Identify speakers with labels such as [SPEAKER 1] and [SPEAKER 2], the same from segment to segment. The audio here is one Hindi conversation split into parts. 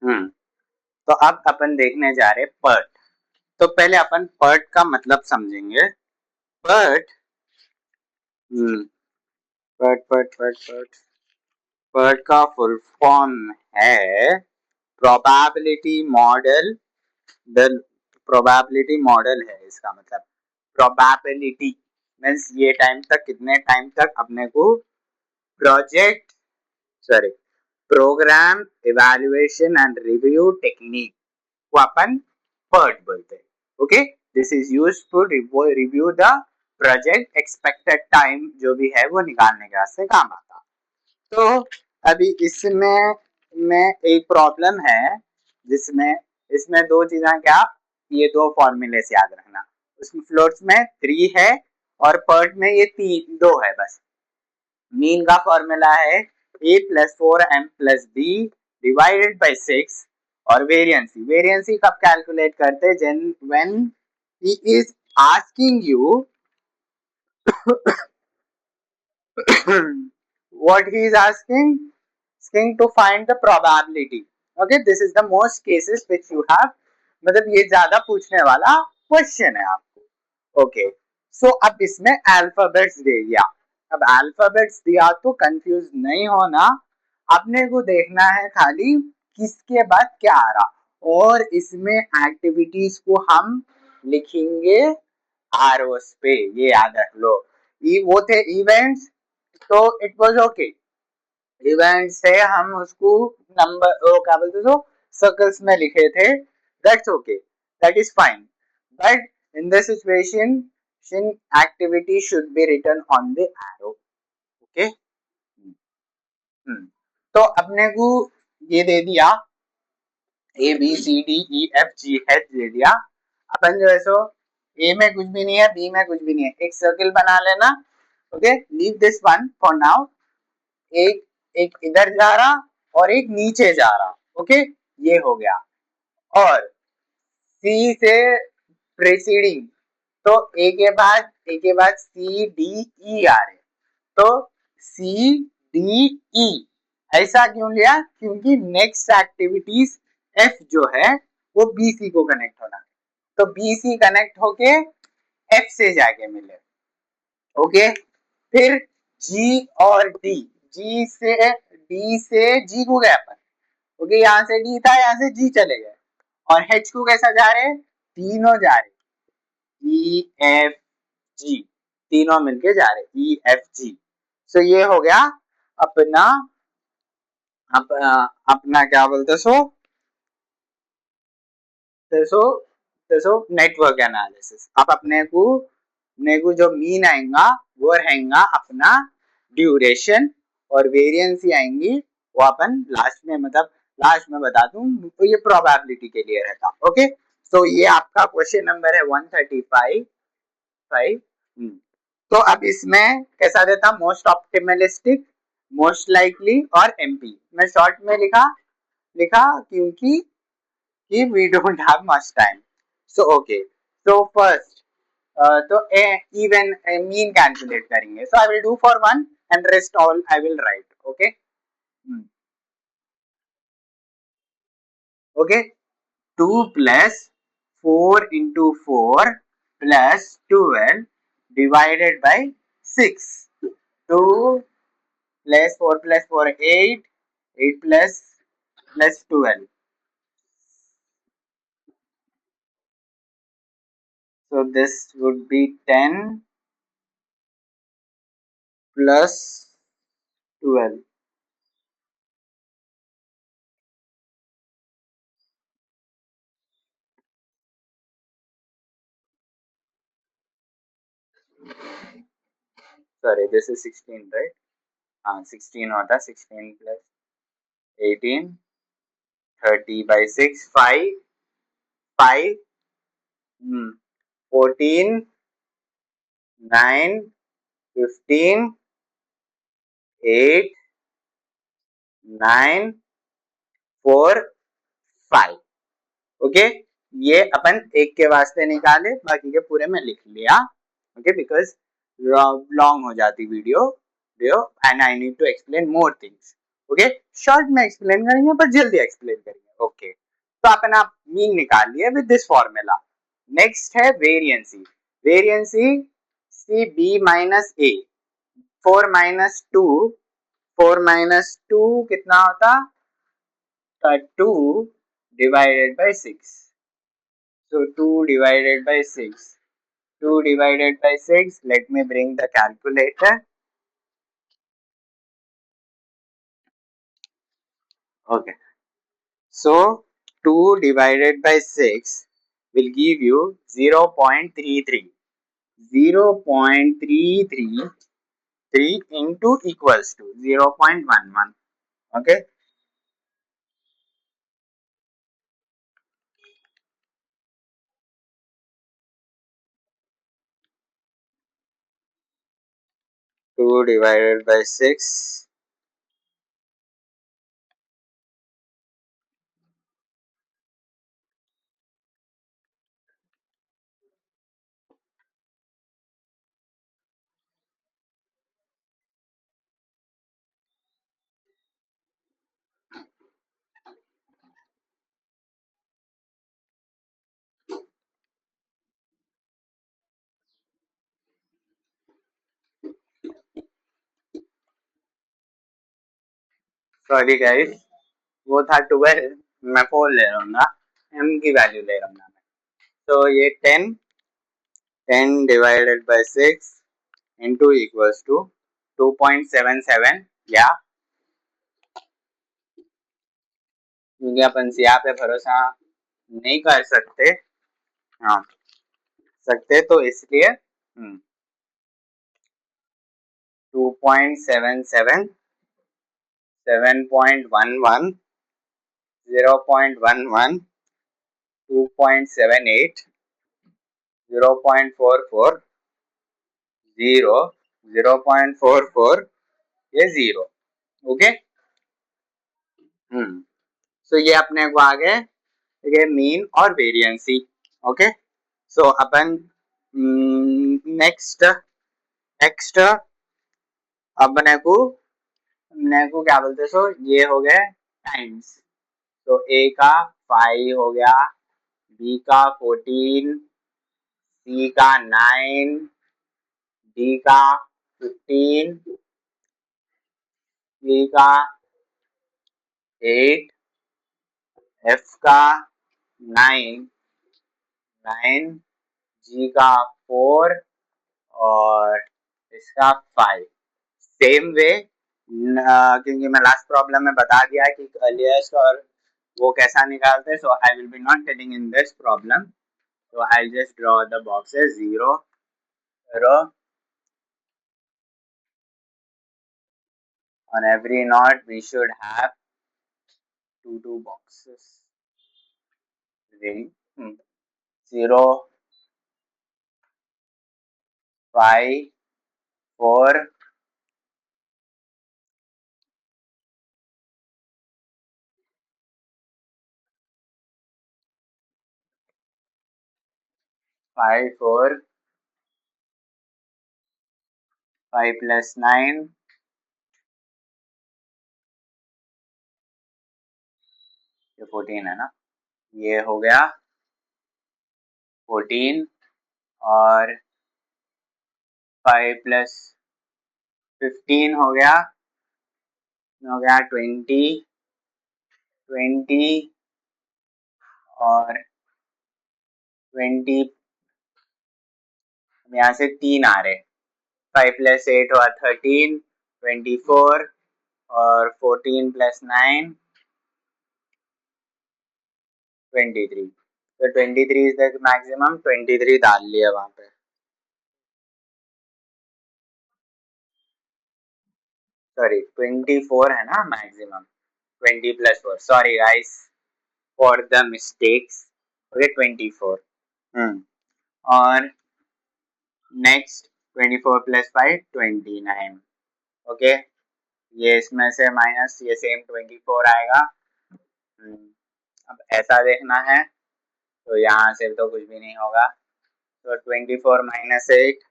[SPEAKER 1] तो अब अपन देखने जा रहे पर्ट। तो पहले अपन पर्ट का मतलब समझेंगे। PERT PERT PERT PERT PERT PERT का फुल फॉर्म है probability model. The probability model है इसका मतलब। प्रोबेबिलिटी मीन्स ये टाइम तक, कितने टाइम तक अपने को project sorry program evaluation and review technique को अपन PERT बोलते हैं। Okay, this is used to review the project expected time, जो भी है वो निकालने के वास्ते काम आता। तो अभी इसमें में एक प्रॉब्लम है, जिसमें इसमें दो चीजें, क्या ये दो फॉर्मूले से याद रखना। उसमें फ्लोट्स में 3 है और पर्ट में ये 2 है बस। मीन का फॉर्मूला है a plus 4m plus b divided by 6। और वेरिएंसी कब कैलकुलेट करते हैं? When he is asking you what he is asking to find the probability. Okay, this is the most cases which you have, मतलब ये ज्यादा पूछने वाला क्वेश्चन है आपको। ओके, सो अब इसमें अल्फाबेट्स दे दिया। अब अल्फाबेट्स दिया तो कंफ्यूज नहीं होना, अपने को देखना है खाली किसके बाद क्या आ रहा। और इसमें एक्टिविटीज को हम लिखेंगे आरओस पे, ये याद रख लो। वो थे इवेंट्स, तो इट वाज ओके। इवेंट से हम उसको नंबर वो क्या बोलते थे, सर्कल्स में लिखे थे, that's okay, that is fine. But in this situation activity should be written on the arrow. Okay, तो अपने को ये दे दिया A B C D E F G H दे दिया। अपन जो है सो ए में कुछ भी नहीं है, बी में कुछ भी नहीं है, एक सर्कल बना लेना। Okay, leave this one for now. एक एक इधर जा रहा और एक नीचे जा रहा। ओके, ये हो गया। और सी से प्रीसीडिंग, तो ए के बाद सी डी ई आ रहे, तो सी डी ई ऐसा क्यों लिया? क्योंकि नेक्स्ट एक्टिविटीज एफ जो है वो बी सी को कनेक्ट होना, तो बी सी कनेक्ट होके एफ से जाके मिले। ओके, फिर जी और डी, डी से जी को गए अपन। ओके, यहाँ से डी था, यहाँ से जी चले गए। और एच को कैसा जा रहे? तीनों जा रहे, ई एफ जी, तीनों मिलके जा रहे, ई एफ जी। सो ये हो गया अपना अपना क्या बोलते सो नेटवर्क एनालिसिस। अब अपने को जो मीन आएगा वो रहेगा अपना ड्यूरेशन, और वेरिएंस आएंगी वो अपन लास्ट में, मतलब लास्ट में बता दूं, तो ये प्रोबेबिलिटी के लिए रहता। ओके, तो ये आपका क्वेश्चन नंबर है 135। तो अब इसमें कैसा देता? मोस्ट ऑप्टिमलिस्टिक, मोस्ट लाइकली और एमपी। मैं शॉर्ट में लिखा क्योंकि we don't have much time. So okay, so first तो even mean calculate करेंगे, so I will do for one and rest all I will write. Okay, okay, 2 plus 4 into 4 plus 12 divided by 6. 2 plus 4 plus 4 8, 8 plus 12. So this would be 10 plus 12. Sorry, this is 16, right? 16 होता, 16 plus 18, 30 by 6, 5, 14, 9, 15, 8, 9, 4, 5. ओके, ये अपन एक के वास्ते निकाले, बाकी के पूरे में लिख लिया। ओके, बिकॉज लॉन्ग हो जाती video and I need to explain more things. Okay, short में एक्सप्लेन करेंगे पर जल्दी एक्सप्लेन करेंगे। ओके, तो अपना मीन निकाल लिया विद दिस फॉर्मूला। नेक्स्ट है वेरिएंसी। वेरिएंसी सी बी माइनस ए, 4 - 2, 4 - 2 कितना होता? 2 divided by 6. So 2 divided by 6. 2 divided by 6. Let me bring the calculator. Okay. So 2 divided by 6 will give you 0.33. 0.333 into equals to 0.11. Okay. Two divided by 6. Sorry guys, वो था 12, मैं 4 ले रहा हूँ ना, m की वैल्यू ले रहा हूँ ना मैं। तो ये 10 divided by 6 into equals to 2.77, या क्योंकि अपन सिया पे भरोसा नहीं कर सकते, हाँ सकते तो इसलिए 2.77, 7.11, 0.11, 2.78, 0.44, 0, 0.44, ये 0। ओके, सो ये अपने को आ गए ये मीन और वेरिएंसी। ओके, सो अपन नेक्स्ट नेक्स्ट अपने को क्या बोलते, सो ये हो गए टाइम्स। तो ए का 5 हो गया, बी का 14, सी का 9, डी का 15, ई का 8, एफ का 9, जी का 4 और इसका 5। सेम वे, क्योंकि मैं लास्ट प्रॉब्लम में बता दिया कि अर्लीस्ट और वो कैसा निकालते हैं, so I will be not telling in this problem, so I'll just draw the boxes 0, 0. On every knot we should have two boxes. 0, 5, 4, 5, 4, 5 plus 9, ये 14 है ना, ये हो गया 14 और 5 plus 15 हो गया 20 और 20, यहाँ से 3 आ रहे, 5 plus 8 हुआ 13, 24 और 14 plus 9, 23। तो 23 इज द मैक्सिमम, 23 डाल लिया वहां पे। सॉरी 24 है ना maximum, 20 plus 4, sorry guys for the mistakes. Okay 24, और नेक्स्ट 24 plus 5 29। ओके, ये इसमें से माइनस ये सेम 24 आएगा। अब ऐसा देखना है तो यहाँ से तो कुछ भी नहीं होगा, तो 24 - 8,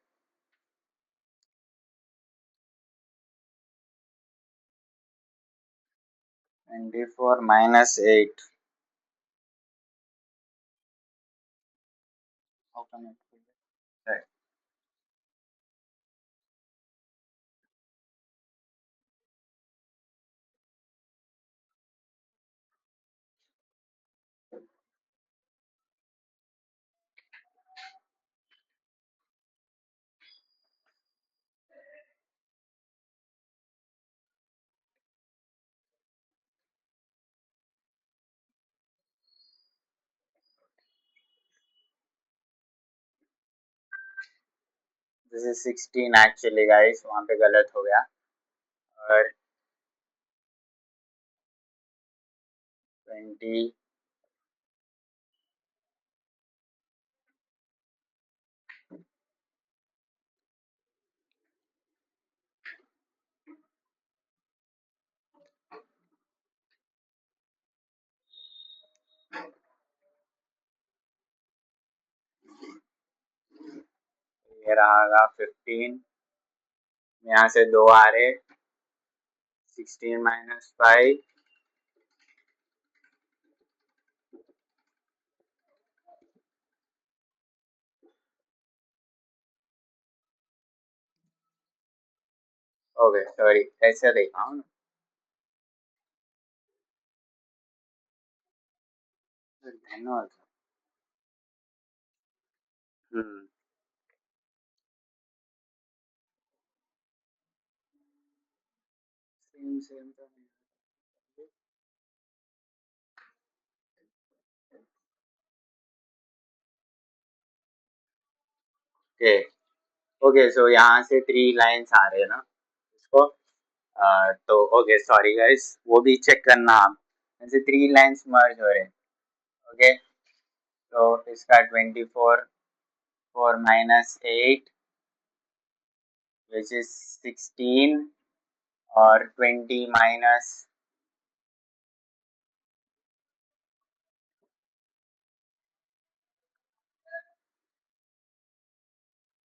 [SPEAKER 1] 24 minus 8. Open it. Right. This is 16 actually guys, वहाँ पे गलत हो गया और 20 ये रहा 15, यहाँ से 2 आ रहे, 16 minus 5, ओके सॉरी ऐसे देखा हूँ धन्यवाद। सेम सेम तो नहीं। ओके ओके सो यहाँ से 3 लाइन्स आ रहे हैं ना इसको, तो ओके सॉरी गाइस वो भी चेक करना आप, ऐसे 3 लाइन्स मर्ज हो रहे हैं। ओके तो इसका 24 4 minus 8 which is 16 और 20 minus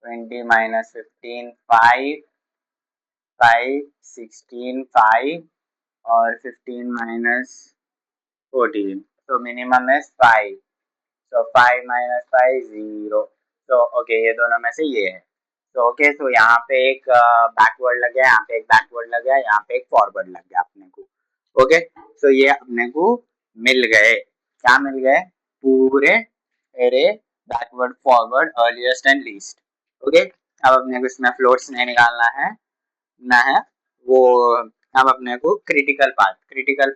[SPEAKER 1] 15 5 5 16 5 और 15 minus 14 so minimum is 5 so 5 minus 5 0 so okay ये दोनों में से ये है तो ओके तो यहाँ पे एक बैकवर्ड लग गया, यहाँ पे एक बैकवर्ड लग गया, यहाँ पे एक फॉरवर्ड लग गया अपने को। ओके तो ये अपने को मिल गए, क्या मिल गए, पूरे array backward forward earliest and least. Okay अब अपने को इसमें फ्लोट्स नहीं निकालना है ना है वो, अब अपने को क्रिटिकल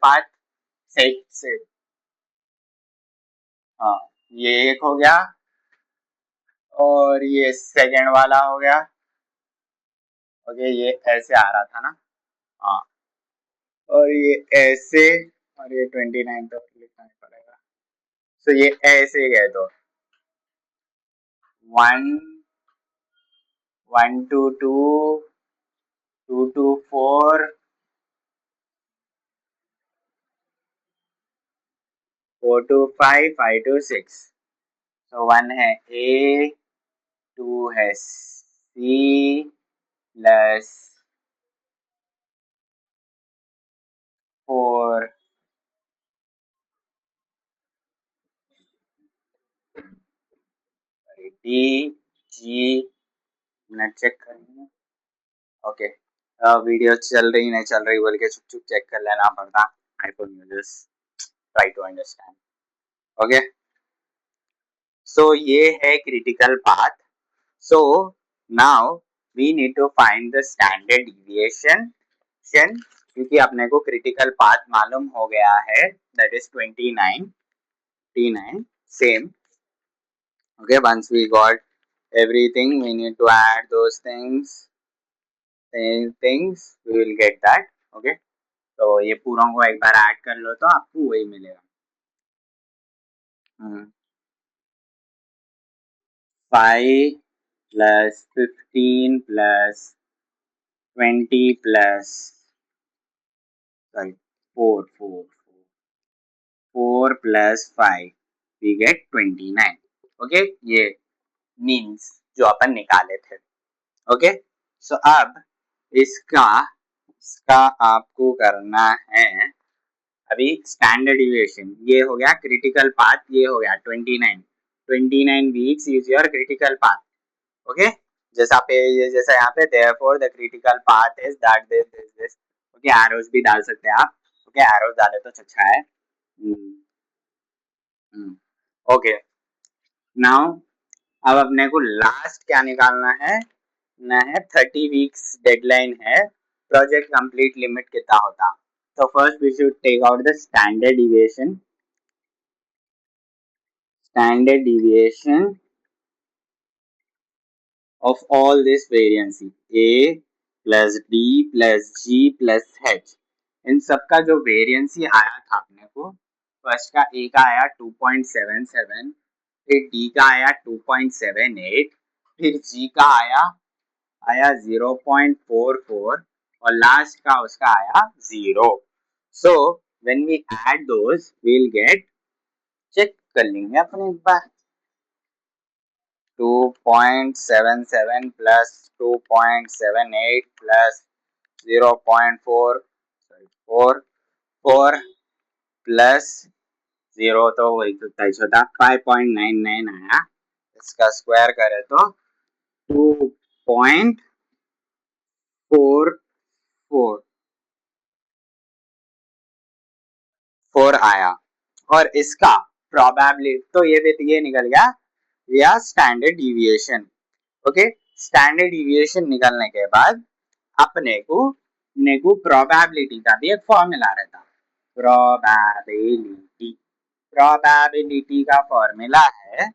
[SPEAKER 1] पाथ से हाँ ये एक हो गया और ये सेकंड वाला हो गया। ओके ये ऐसे आ रहा था ना, हाँ और ये ऐसे और ये 29 तो लिखना ही पड़ेगा, तो ये ऐसे गए तो 1 1 to 2 2 to 4 4 to 5 5 to 6 तो 1 है A 2 है C plus 4 D G minute check करेंगे। ओके वीडियो चल रही नहीं चल रही बोल के चुप चुप चेक कर लेना पड़ता, iPhone users try to understand. Okay so ये है critical path, so now we need to find the standard deviation क्योंकि अपने को क्रिटिकल पाथ मालूम हो गया है that is 29 same. Okay once we got everything we need to add those things we will get that. Okay तो ये पूरा को एक बार ऐड कर लो तो आपको वही मिलेगा 5 plus 15 plus 20 plus sorry 4 plus 5 we get 29. Okay ये मीन्स जो अपन निकाले थे। ओके सो अब इसका आपको करना है अभी स्टैंडर्ड डिविएशन ये हो गया, क्रिटिकल पाथ ये हो गया 29 weeks is your critical path. Okay, जैसा पे जैसा यहाँ पे therefore the critical path is that this. Okay, arrows भी डाल सकते हैं आप। ओके, एरोस डाले तो अच्छा है। ओके, नाउ अब अपने को लास्ट क्या निकालना है ना, है 30 वीक्स डेडलाइन है, प्रोजेक्ट कंप्लीट लिमिट कितना होता। तो first we should take out the standard deviation of all this variance a plus d plus g plus h, इन सब का जो वेरिएंस आया था अपने को, फर्स्ट का ए का आया 2.77, फिर डी का आया 2.78, फिर जी का आया 0.44 और लास्ट का उसका आया 0। So when we add those we'll get, check कर लेंगे अपने एक बार, 2.77 plus 2.78 plus 0.4 plus 0 तो वही तो 23 होता, 5.99 आया। इसका स्क्वायर करे तो 2.44 आया। और इसका प्रोबेबिलिटी तो ये निकल गया या standard deviation. Okay, standard deviation निकलने के बाद अपने को प्रोबेबिलिटी का भी एक फॉर्मूला रहता। प्रोबेबिलिटी का फॉर्मूला है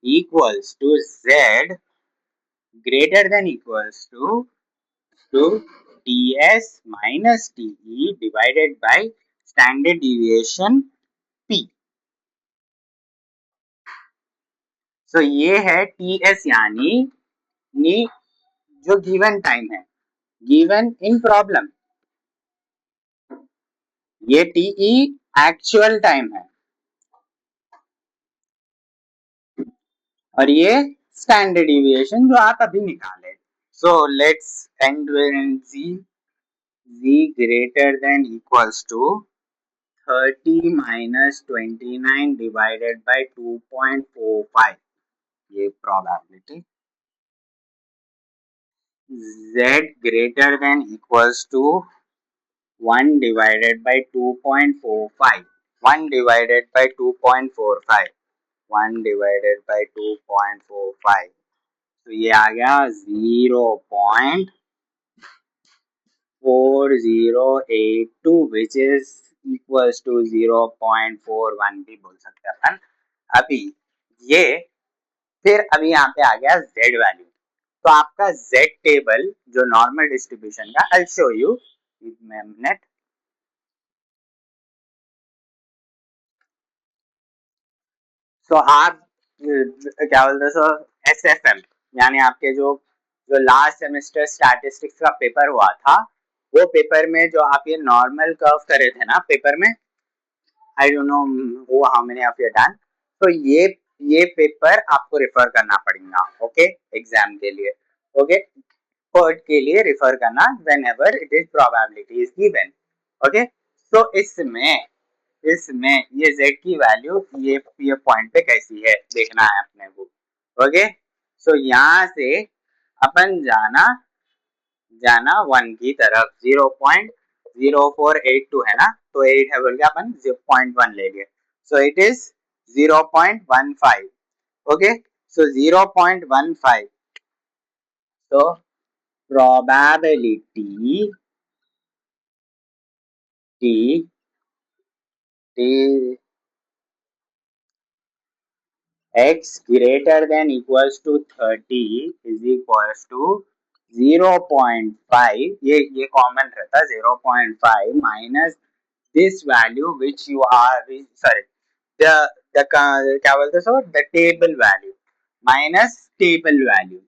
[SPEAKER 1] equals to z greater than equals to ts minus te divided by standard deviation p। So ये है ts, यानी जो गिवन टाइम है, गिवन इन प्रॉब्लम, ये टी एक्चुअल टाइम है और ये स्टैंडर्ड डिविएशन जो आप अभी निकाले। So let's and z greater than equals to 30 minus 29 divided by 2.45, ये probability. z greater than equals to 1 divided by 2.45, 1 divided by 2.45, 1 divided by 2.45, तो ये आ गया 0.4082 which is equals to 0.41 भी बोल सकते हैं अपन। अभी ये फिर अभी यहाँ पे आ गया z वैल्यू, तो आपका z टेबल जो नॉर्मल डिस्ट्रीब्यूशन का, आई शो यू मिनट। तो आप क्या बोलते हैं, SFM यानी आपके जो जो लास्ट सेमेस्टर स्टैटिस्टिक्स का पेपर हुआ था, वो पेपर में जो आप ये नॉर्मल कर्व करे थे ना पेपर में, आई डोंट नो वो how many of you done, तो ये पेपर आपको रेफर करना पड़ेगा। ओके, एग्जाम के लिए, ओके, पर्ट के लिए रेफर करना whenever it is probability is given. Okay, तो इसमें ये z की वैल्यू ये पॉइंट पे कैसी है देखना है अपने को। ओके, सो यहाँ से अपन जाना 1 की तरफ, 0.0482 है ना, तो 8 है बोल के अपन 0.1 ले लिए, सो इट इज 0.15। ओके, सो 0.15, तो probability T T x greater than equals to 30 is equals to 0.5, ये कॉमन रहता है 0.5 minus this value which you are, sorry, the क्या बोलते हैं sir, the table value minus table value.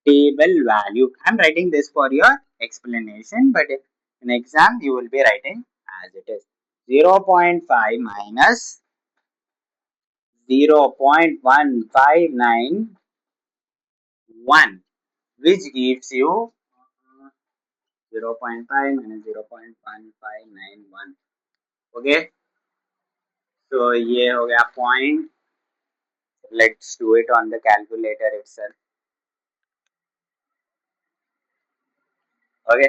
[SPEAKER 1] I am writing this for your explanation, but in exam you will be writing as it is, 0.5 minus 0.1591, which gives you 0.5 minus 0.1591, okay, तो ये हो गया point. Let's do it on the calculator itself. Okay,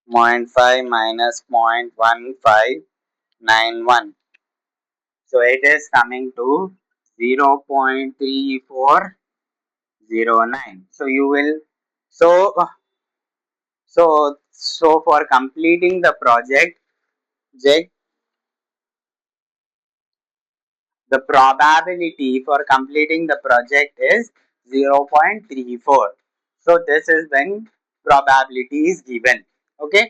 [SPEAKER 1] 0.5 minus 0.1591. So it is coming to 0.3409. So you will, so for completing the project, the probability for completing the project is 0.34. So this is when probability is given. Okay,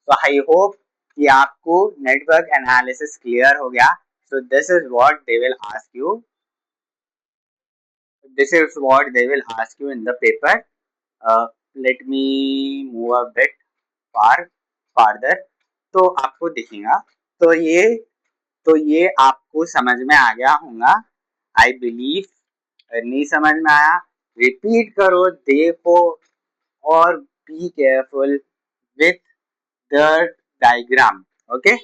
[SPEAKER 1] so I hope कि आपको network analysis clear हो गया. So this is what they will ask you. This is what they will ask you in the paper. Let me move a bit farther. तो आपको दिखेगा. तो ये आपको समझ में आ गया होगा. I believe. नहीं समझ में आया, रिपीट करो, देखो, और be careful with the diagram. Okay,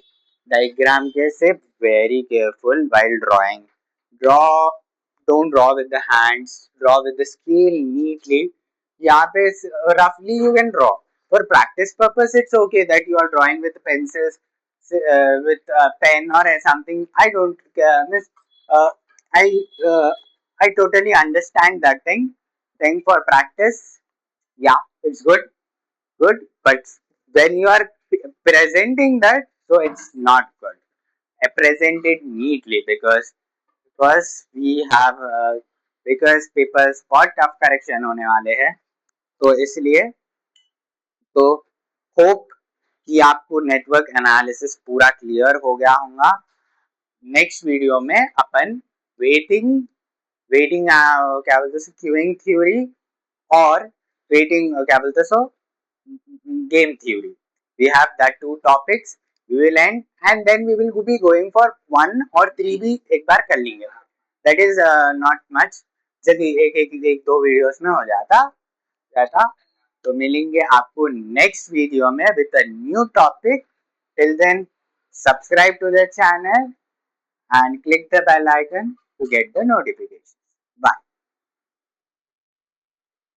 [SPEAKER 1] diagram कैसे, very careful while drawing. Draw, don't draw with the hands, draw with the scale neatly. यहाँ पे roughly you can draw. For practice purpose, it's okay that you are drawing with pencils, with a pen or something. I don't miss. Uh, I uh, I totally understand that thing. Thing for practice, yeah, it's good. But when you are presenting that, so it's not good. Present it neatly because we have because papers बहुत टफ करेक्शन होने वाले हैं. तो इसलिए तो होप कि आपको नेटवर्क एनालिसिस पूरा क्लियर हो गया होगा. नेक्स्ट वीडियो में अपन वेटिंग वेटिंग क्या बोलते हैं, क्यूइंग थ्योरी और वेटिंग क्या बोलते हैं, game theory. We have that two topics. We will end and then we will be going for 1 और 3 भी एक बार कर लेंगे. That is not much. जब एक दो वीडियोस में हो जाता. तो मिलेंगे आपको नेक्स्ट वीडियो में with a new topic. Till then, subscribe to the channel and click the bell icon to get the notification.